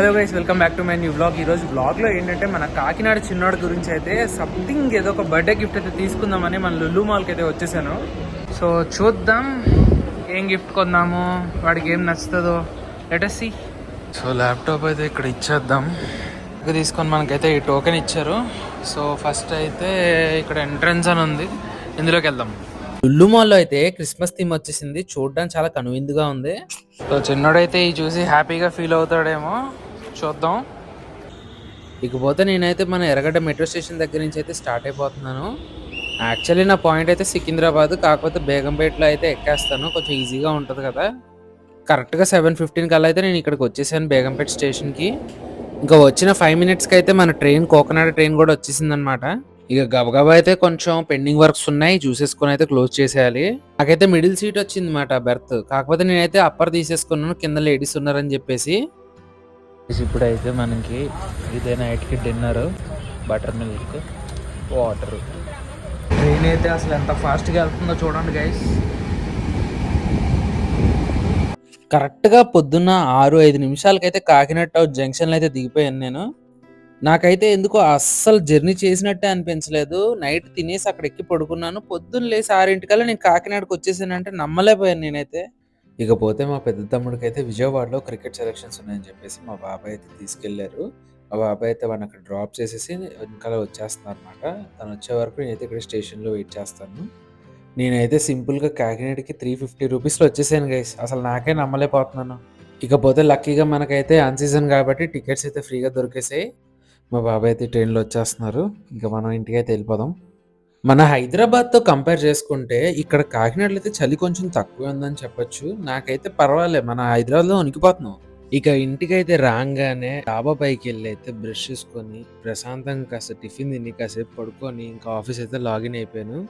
Hello guys, welcome back to my new vlog. ఈరోజు వ్లాగ్లో ఏంటంటే మన కాకినాడ చిన్నోడి గురించి అయితే సంథింగ్ ఏదో ఒక బర్త్డే గిఫ్ట్ అయితే తీసుకుందామని మన లుల్లు మాల్కి అయితే వచ్చేసాను. సో చూద్దాం ఏం గిఫ్ట్ కొందాము, వాడికి ఏం నచ్చుతుందో. Let us see. So laptop అయితే ఇక్కడ ఇచ్చేద్దాం. ఇక్కడ తీసుకొని మనకైతే ఈ టోకెన్ ఇచ్చారు. సో ఫస్ట్ అయితే ఇక్కడ ఎంట్రన్స్ అని ఉంది, ఇందులోకి వెళ్దాం. లుల్లు మాల్లో అయితే క్రిస్మస్ థీమ్ వచ్చేసింది, చూడడానికి చాలా కనువిందుగా ఉంది. సో చిన్నోడైతే ఈ చూసి హ్యాపీగా ఫీల్ అవుతాడేమో, చూద్దాం. ఇకపోతే నేనైతే మన ఎర్రగడ్డ మెట్రో స్టేషన్ దగ్గర నుంచి అయితే స్టార్ట్ అయిపోతున్నాను. యాక్చువల్లీ నా పాయింట్ అయితే సికింద్రాబాద్, కాకపోతే బేగంపేటలో అయితే ఎక్కేస్తాను, కొంచెం ఈజీగా ఉంటుంది కదా. కరెక్ట్గా 7:15 కల్లా అయితే నేను ఇక్కడికి వచ్చేసాను బేగంపేట స్టేషన్కి. ఇంకా వచ్చిన 5 minutesకి అయితే మన ట్రైన్, కోకనాడ ట్రైన్ కూడా వచ్చేసింది అనమాట. ఇక గబగబా అయితే కొంచెం పెండింగ్ వర్క్స్ ఉన్నాయి, చూసేసుకొని అయితే క్లోజ్ చేసేయాలి. నాకైతే మిడిల్ సీట్ వచ్చింది అనమాట బెర్త్, కాకపోతే నేనైతే అప్పర్ తీసేసుకున్నాను, కింద లేడీస్ ఉన్నారని చెప్పేసి. ఇప్పుడైతే మనకి ఇదే నైట్కి dinner, butter milk, water. Train అయితే అసలు ఎంత ఫాస్ట్గా వెళ్తుందో చూడండి గైస్. కరెక్ట్గా పొద్దున్న 6-5 నిమిషాలకైతే కాకినాడ టౌన్ జంక్షన్లో అయితే దిగిపోయాను నేను. నాకైతే ఎందుకో అస్సలు జర్నీ చేసినట్టే అనిపించలేదు. నైట్ తినేసి అక్కడ ఎక్కి పడుకున్నాను, పొద్దున్న లేసి 6 నేను కాకినాడకు వచ్చేసానంటే నమ్మలేకపోయాను నేనైతే. ఇకపోతే మా పెద్ద తమ్ముడికి అయితే విజయవాడలో క్రికెట్ సెలక్షన్స్ ఉన్నాయని చెప్పేసి మా బాబాయ్ అయితే తీసుకెళ్లారు. మా బాబాయ్ అయితే వాడిని అక్కడ డ్రాప్ చేసేసి వెనకాల వచ్చేస్తున్నారు అనమాట. తను వచ్చే వరకు నేనైతే ఇక్కడ స్టేషన్లో వెయిట్ చేస్తాను. నేనైతే సింపుల్గా కాకినాడకి 350 రూపీస్లో వచ్చేసాను గైస్, అసలు నాకే నమ్మలేకపోతున్నాను. ఇకపోతే లక్కీగా మనకైతే అన్ సీజన్ కాబట్టి టికెట్స్ అయితే ఫ్రీగా దొరికేసాయి. మా బాబాయ్ అయితే ట్రైన్లో వచ్చేస్తున్నారు, ఇంకా మనం ఇంటికి అయితే వెళ్ళిపోదాం. మన హైదరాబాద్తో కంపేర్ చేసుకుంటే ఇక్కడ కాకినాడలో అయితే చలి కొంచెం తక్కువ ఉందని చెప్పొచ్చు. నాకైతే పర్వాలేదు, మన హైదరాబాద్లో వణికిపోతున్నాం. ఇక ఇంటికైతే రాగానే డాబా పైకి వెళ్ళి అయితే బ్రష్ చేసుకొని ప్రశాంతంగా కాసేపు టిఫిన్ తిని కాసేపు పడుకొని ఇంకా ఆఫీస్ అయితే లాగిన్ అయిపోయాను.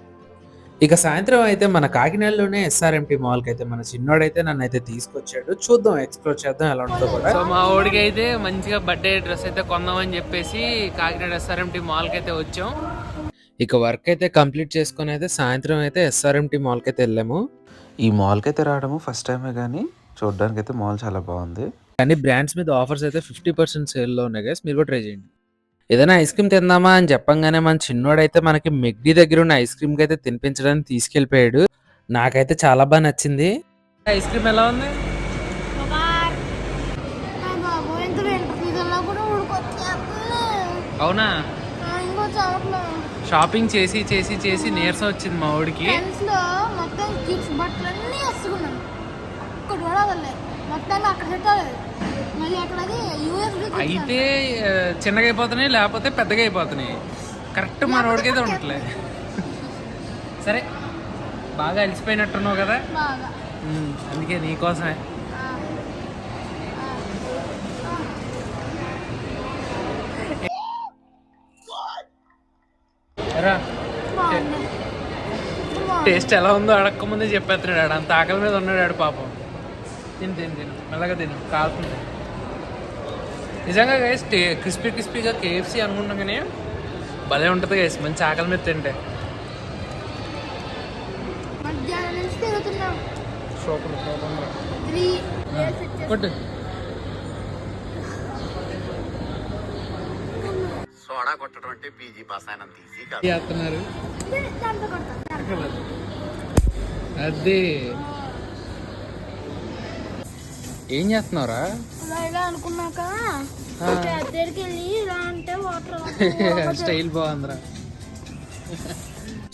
ఇక సాయంత్రం అయితే మన కాకినాడలోనే SRMT మాల్కి అయితే మన చిన్నోడైతే నన్ను అయితే తీసుకొచ్చాడు. చూద్దాం, ఎక్స్ప్లోర్ చేద్దాం ఎలా ఉంటుందో కూడా. సో మా ఊడికి అయితే మంచిగా బర్త్డే డ్రెస్ అయితే కొందామని చెప్పేసి కాకినాడ SRMT మాల్కి అయితే వచ్చాం. ఇక వర్క్ అయితే కంప్లీట్ చేసుకొని అయితే సాయంత్రం అయితే SRMT మాల్కి అయితే వెళ్ళాము. ఈ మాల్కి అయితే రావడము ఫస్ట్ టైమే, కానీ చూడడానికి అయితే మాల్ చాలా బాగుంది. కానీ బ్రాండ్స్ మీద ఆఫర్స్ అయితే 50% సేల్లో ఉన్నాయి గైస్, మీరు కూడా ట్రై చేయండి. ఏదైనా ఐస్ క్రీమ్ తిందామా అని చెప్పంగానే మన చిన్నోడైతే మనకి మెగ్డీ దగ్గర ఉన్న ఐస్ క్రీమ్ కి అయితే తినిపించడానికి తీసుకెళ్లిపోయాడు. నాకైతే చాలా బాగా నచ్చింది. ఐస్ క్రీమ్ ఎలా ఉంది? అవునా, షాపింగ్ చేసి చేసి చేసి నీరసం వచ్చింది మా ఊడికి. అయితే చిన్నగా అయిపోతున్నాయి, లేకపోతే పెద్దగా అయిపోతున్నాయి. కరెక్ట్ మన వాడికైతే ఉండట్లే. సరే, బాగా అలసిపోయినట్టున్నావు కదా, అందుకే నీకోసమే. టేస్ట్ ఎలా ఉందో అడక్క ముందే చెప్పేస్తున్నాడు. అంత ఆకలి మీద ఉన్నాడు పాపం. తిను తిను తిను, మెల్లగా తిను, కాలుతుంది. నిజంగా గైస్ క్రిస్పీగా KFC అనుకుంటాం, కానీ భలే ఉంటుంది గైస్, మంచి ఆకలి మీద తింటే. కొట్టు. సోడా కొట్టడం అంటే పీజీ పాస్ అయినంత ఈజీ కాదు. చేస్తున్నారు అది. ఏం చేస్తున్నావురా? స్టైల్ బాగుందిరా.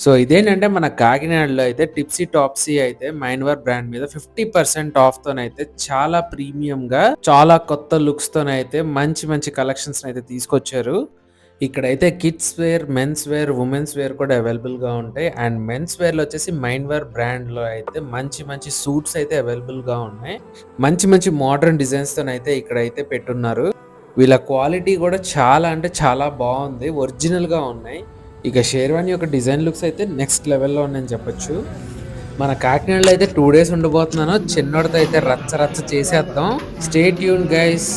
సో ఇదేంటంటే మన కాకినాడలో అయితే టిప్సీ టాప్సీ అయితే మైన్వర్ బ్రాండ్ మీద 50% ఆఫ్ తోనైతే చాలా ప్రీమియం గా, చాలా కొత్త లుక్స్ తోనైతే మంచి మంచి కలెక్షన్స్ అయితే తీసుకొచ్చారు. ఇక్కడైతే kids wear, men's wear, women's wear కూడా అవైలబుల్ గా ఉంటాయి. అండ్ మెన్స్ వేర్ లో వచ్చేసి మైన్వర్ బ్రాండ్ లో అయితే మంచి మంచి సూట్స్ అయితే అవైలబుల్ గా ఉన్నాయి. మంచి మంచి మోడర్న్ డిజైన్స్ తోనైతే ఇక్కడైతే పెట్టున్నారు. వీళ్ళ క్వాలిటీ కూడా చాలా అంటే చాలా బాగుంది, ఒరిజినల్ గా ఉన్నాయి. ఇక షేర్వాణి యొక్క డిజైన్ లుక్స్ అయితే నెక్స్ట్ లెవెల్లో ఉన్నాయని చెప్పొచ్చు. మన కాకినాడలో అయితే 2 days ఉండబోతున్నాను. చిన్నోడితో అయితే రచ్చ రచ్చ చేసేద్దాం. Stay tune guys.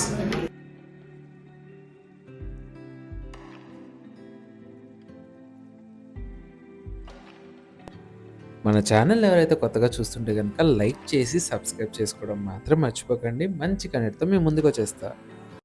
మన ఛానల్ ఎవరైతే కొత్తగా చూస్తుంటే కనుక లైక్ చేసి సబ్స్క్రైబ్ చేసుకోవడం మాత్రం మర్చిపోకండి. మంచి కంటెంట్తో మేము ముందుకు వచ్చేస్తా.